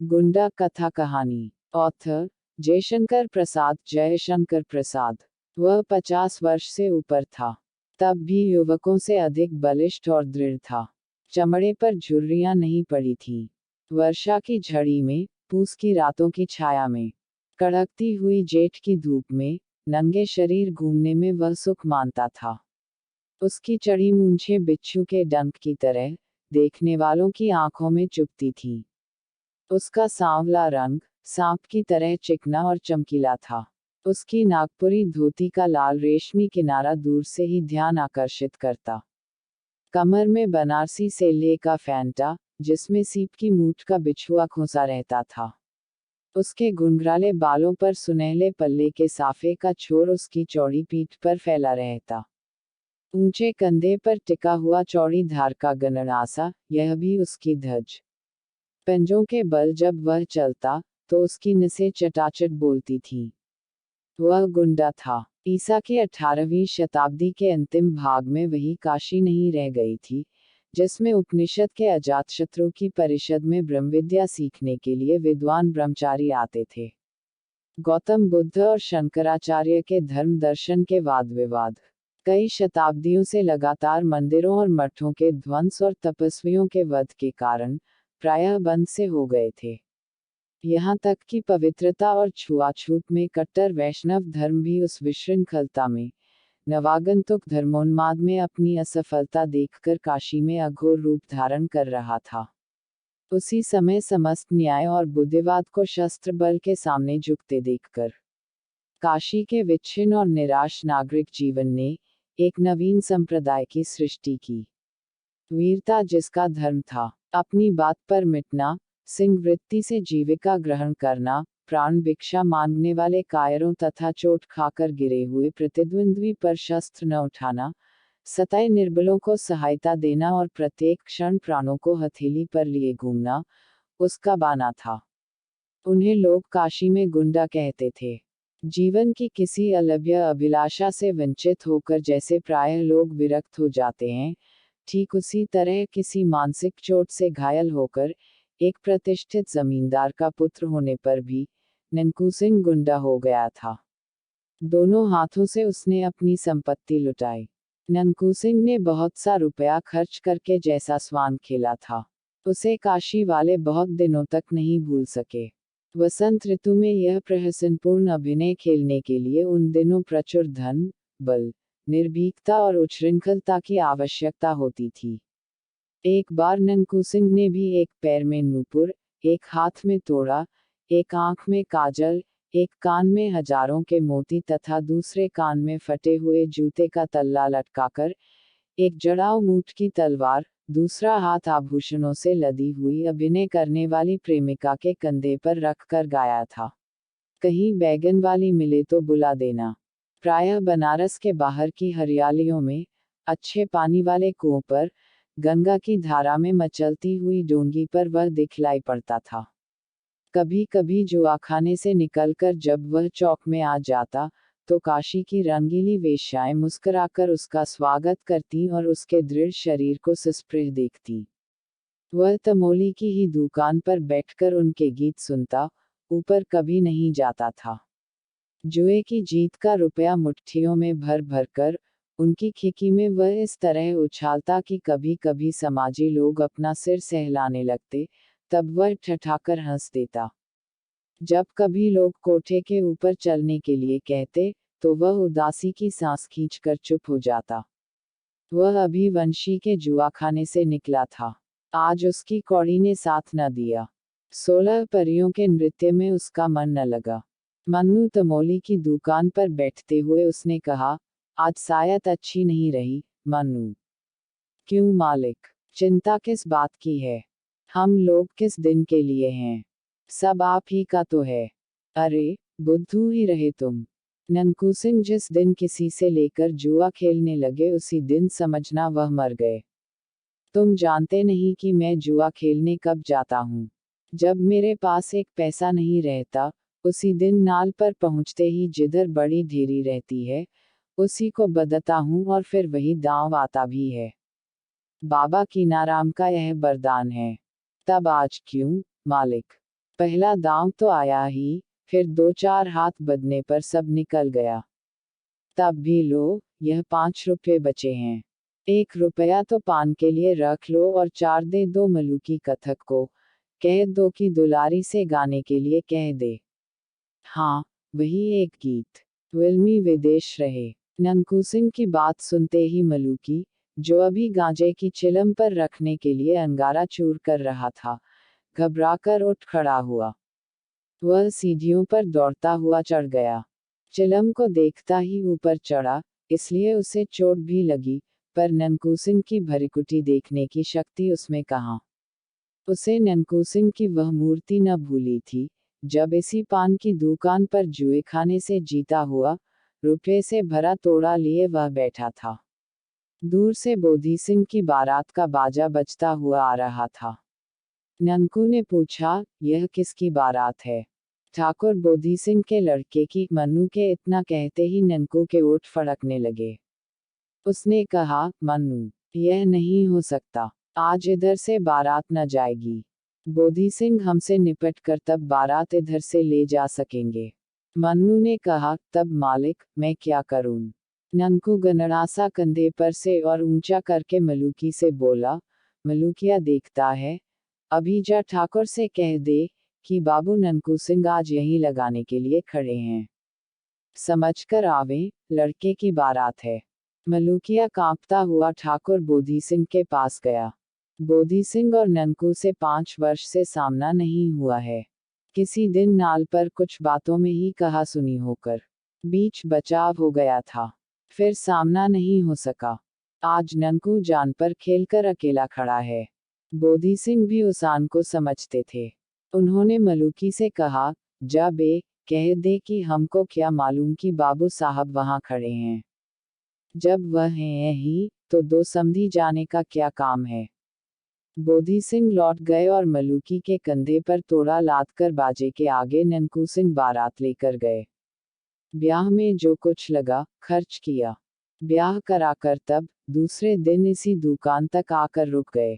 गुंडा कथा कहानी। ऑथर जयशंकर प्रसाद। वह 50 वर्ष से ऊपर था, तब भी युवकों से अधिक बलिष्ठ और दृढ़ था। चमड़े पर झुर्रियां नहीं पड़ी थीं। वर्षा की झड़ी में, पूस की रातों की छाया में, कड़कती हुई जेठ की धूप में, नंगे शरीर घूमने में वह सुख मानता था। उसकी चढ़ी मूंछें बिच्छू के डंक की तरह देखने वालों की आंखों में चुभती थीं। उसका सांवला रंग सांप की तरह चिकना और चमकीला था। उसकी नागपुरी धोती का लाल रेशमी किनारा दूर से ही ध्यान आकर्षित करता। कमर में बनारसी सेल्ले का फैंटा, जिसमें सीप की मूठ का बिछुआ खोसा रहता था। उसके घुंघराले बालों पर सुनहले पल्ले के साफे का छोर उसकी चौड़ी पीठ पर फैला रहता। ऊंचे कंधे पर टिका हुआ चौड़ी धार का गणरासा, यह भी उसकी धज। पंजों के बल जब वह चलता, तो उसकी नसें चटाचट बोलती थीं। वह गुंडा था। ईसा की 18वीं शताब्दी के अंतिम भाग में वही काशी नहीं रह गई थी, जिसमें उपनिषद के अजातशत्रु की परिषद में ब्रह्मविद्या सीखने के लिए विद्वान ब्रह्मचारी आते थे। गौतम बुद्ध और शंकराचार्य के धर्म दर्शन के वाद विवाद कई शताब्दियों से लगातार मंदिरों और मठों के ध्वंस और तपस्वियों के वध के कारण प्रायः बंद से हो गए थे। यहाँ तक कि पवित्रता और छुआछूत में कट्टर वैष्णव धर्म भी उस विशृंखलता में, नवागंतुक धर्मोन्माद में अपनी असफलता देखकर काशी में अघोर रूप धारण कर रहा था। उसी समय समस्त न्याय और बुद्धिवाद को शस्त्र बल के सामने झुकते देखकर काशी के विच्छिन्न और निराश नागरिक जीवन ने एक नवीन संप्रदाय की सृष्टि की। वीरता जिसका धर्म था, अपनी बात पर मिटना, सिंह वृत्ति से जीविका ग्रहण करना, प्राण भिक्षा मांगने वाले कायरों तथा चोट खाकर गिरे हुए प्रतिद्वंद्वी पर शस्त्र न उठाना, सताए निर्बलों को सहायता देना और प्रत्येक क्षण प्राणों को हथेली पर लिए घूमना, उसका बाना था। उन्हें लोग काशी में गुंडा कहते थे। जीवन की किसी अलभ्य अभिलाषा से वंचित होकर जैसे प्रायः लोग विरक्त हो जाते हैं, ठीक उसी तरह किसी मानसिक चोट से घायल होकर एक प्रतिष्ठित जमींदार का पुत्र होने पर भी ननकू सिंह गुंडा हो गया था। दोनों हाथों से उसने अपनी संपत्ति लुटाई। ननकू सिंह ने बहुत सा रुपया खर्च करके जैसा स्वान खेला था, उसे काशी वाले बहुत दिनों तक नहीं भूल सके। वसंत ऋतु में यह प्रहसनपूर्ण अभिनय खेलने के लिए उन दिनों प्रचुर धन, बल, निर्भीकता और उच्छृंखलता की आवश्यकता होती थी। एक बार ननकू सिंह ने भी एक पैर में नूपुर, एक हाथ में तोड़ा, एक आंख में काजल, एक कान में हजारों के मोती तथा दूसरे कान में फटे हुए जूते का तल्ला लटकाकर, एक जड़ाऊ मूठ की तलवार, दूसरा हाथ आभूषणों से लदी हुई अभिनय करने वाली प्रेमिका के कंधे पर रखकर गाया था। कहीं बैगन वाली मिले तो बुला देना। प्रायः बनारस के बाहर की हरियालियों में, अच्छे पानी वाले कुओं पर, गंगा की धारा में मचलती हुई डोंगी पर वह दिखलाई पड़ता था। कभी कभी जुआखाने से निकलकर जब वह चौक में आ जाता, तो काशी की रंगीली वेश्याएं मुस्कुराकर उसका स्वागत करती और उसके दृढ़ शरीर को सस्पृह देखती। वह तमोली की ही दुकान पर बैठकर उनके गीत सुनता, ऊपर कभी नहीं जाता था। जुए की जीत का रुपया मुट्ठियों में भर भर कर उनकी खिकी में वह इस तरह उछालता कि कभी कभी समाजी लोग अपना सिर सहलाने लगते, तब वह ठठाकर हंस देता। जब कभी लोग कोठे के ऊपर चलने के लिए कहते, तो वह उदासी की सांस खींचकर चुप हो जाता। वह अभी वंशी के जुआखाने से निकला था। आज उसकी कौड़ी ने साथ न दिया। 16 परियों के नृत्य में उसका मन न लगा। मन्नू तमोली की दुकान पर बैठते हुए उसने कहा, आज शायद अच्छी नहीं रही, मन्नू। क्यों मालिक? चिंता किस बात की है? हम लोग किस दिन के लिए हैं? सब आप ही का तो है। अरे, बुद्धू ही रहे तुम। ननकू सिंह जिस दिन किसी से लेकर जुआ खेलने लगे उसी दिन समझना वह मर गए। तुम जानते नहीं कि मैं जुआ खेलने कब जाता हूँ? जब मेरे पास एक पैसा नहीं रहता, उसी दिन नाल पर पहुँचते ही जिधर बड़ी ढेरी रहती है, उसी को बदता हूँ और फिर वही दांव आता भी है। बाबा कीनाराम का यह वरदान है। तब आज क्यों, मालिक? पहला दांव तो आया ही, फिर 2-4 हाथ बदने पर सब निकल गया। तब भी लो, यह 5 रुपये बचे हैं। 1 रुपया तो पान के लिए रख लो और 4 दे दो मलूकी कथक को, कह दो कि दुलारी से गाने के लिए कह दे। हाँ, वही एक गीत। विल्मी विदेश रहे। ननकू सिंह की बात सुनते ही मलूकी, जो अभी गांजे की चिलम पर रखने के लिए अंगारा चूर कर रहा था, घबराकर उठ खड़ा हुआ। वह सीढ़ियों पर दौड़ता हुआ चढ़ गया। चिलम को देखता ही ऊपर चढ़ा, इसलिए उसे चोट भी लगी, पर ननकू सिंह की भरिकुटी देखने की शक्ति उसमें कहाँ। उसे ननकू सिंह की वह मूर्ति न भूली थी, जब इसी पान की दुकान पर जुए खाने से जीता हुआ, रुपये से भरा तोड़ा लिए वह बैठा था। दूर से बोधी सिंह की बारात का बाजा बजता हुआ आ रहा था। ननकू ने पूछा, यह किसकी बारात है? ठाकुर बोधी सिंह के लड़के की। मन्नू के इतना कहते ही ननकू के ओठ फड़कने लगे। उसने कहा, मन्नू, यह नहीं हो सकता, आज इधर से बारात न जाएगी। बोधी सिंह हमसे निपट कर तब बारात इधर से ले जा सकेंगे। मन्नू ने कहा, तब मालिक, मैं क्या करूं? ननकू गनड़ासा कंधे पर से और ऊंचा करके मलूकी से बोला, मलूकिया देखता है, अभी जा ठाकुर से कह दे कि बाबू ननकू सिंह आज यहीं लगाने के लिए खड़े हैं। समझकर आवे, लड़के की बारात है। मलूकिया कांपता हुआ ठाकुर बोधी सिंह के पास गया। बोधी सिंह और ननकू से 5 वर्ष से सामना नहीं हुआ है। किसी दिन नाल पर कुछ बातों में ही कहा सुनी होकर बीच बचाव हो गया था, फिर सामना नहीं हो सका। आज ननकू जान पर खेलकर अकेला खड़ा है। बोधी सिंह भी उस आन को समझते थे। उन्होंने मलूकी से कहा, जा बे, कह दे कि हमको क्या मालूम कि बाबू साहब वहां खड़े हैं। जब वह हैं ही, तो दो समधी जाने का क्या काम है। बोधी सिंह लौट गए और मलूकी के कंधे पर तोड़ा लाद कर बाजे के आगे ननकू सिंह बारात लेकर गए। ब्याह में जो कुछ लगा, खर्च किया। ब्याह कराकर तब दूसरे दिन इसी दुकान तक आकर रुक गए।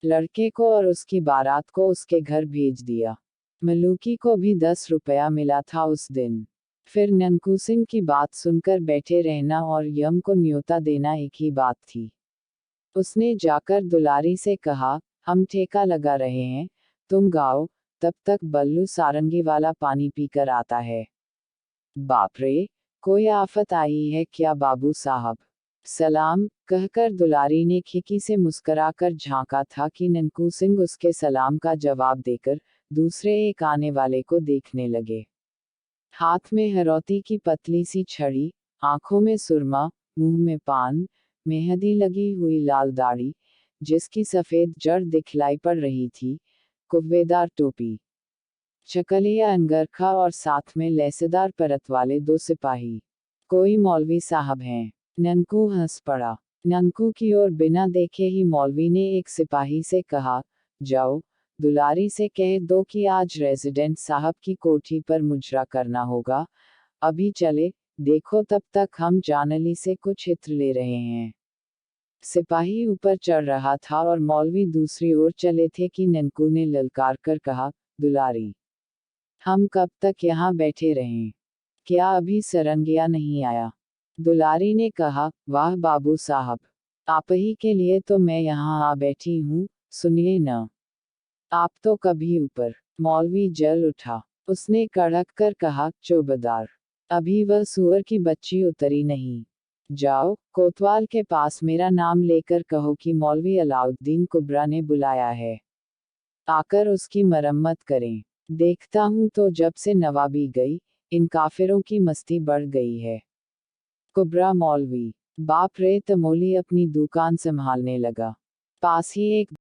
लड़के को और उसकी बारात को उसके घर भेज दिया। मलूकी को भी 10 रुपया मिला था उस दिन। फिर ननकू सिंह की बात सुनकर बैठे रहना और यम को न्योता देना एक ही बात थी। उसने जाकर दुलारी से कहा, हम ठेका लगा रहे हैं, तुम गाओ, तब तक बल्लू सारंगी वाला पानी पीकर आता है। बाप रे, कोई आफत आई है क्या बाबू साहब? सलाम, कहकर दुलारी ने खिड़की से मुस्कुराकर झांका था कि ननकू सिंह उसके सलाम का जवाब देकर दूसरे एक आने वाले को देखने लगे। हाथ में हरौती की पतली सी छड़ी, आंखों में सुरमा, मुंह में पान, मेहंदी लगी हुई लाल दाढ़ी, जिसकी सफेद जड़ दिखलाई पड़ रही थी, कुव्वेदार टोपी, चकलिया अंगरखा और साथ में लेसेदार परत वाले 2 सिपाही। कोई मौलवी साहब हैं। ननकू हंस पड़ा। ननकू की ओर बिना देखे ही मौलवी ने एक सिपाही से कहा, जाओ, दुलारी से कह दो कि आज रेजिडेंट साहब की कोठी पर मुजरा करना होगा, अभी चले, देखो तब तक हम जानली से कुछ इत्र ले रहे हैं। सिपाही ऊपर चढ़ रहा था और मौलवी दूसरी ओर चले थे कि ननकू ने ललकार कर कहा, दुलारी, हम कब तक यहाँ बैठे रहें? क्या अभी सरंगिया नहीं आया? दुलारी ने कहा, वाह बाबू साहब, आप ही के लिए तो मैं यहाँ आ बैठी हूँ, सुनिए न। आप तो कभी ऊपर। मौलवी जल उठा। उसने कड़क कर कहा, चौबदार, अभी वह सुअर की बच्ची उतरी नहीं। जाओ, कोतवाल के पास मेरा नाम लेकर कहो कि मौलवी अलाउद्दीन कुबरा ने बुलाया है, आकर उसकी मरम्मत करें। देखता हूं तो जब से नवाबी गई, इन काफिरों की मस्ती बढ़ गई है। कुबरा मौलवी, बाप रे, तमोली अपनी दुकान संभालने लगा। पास ही एक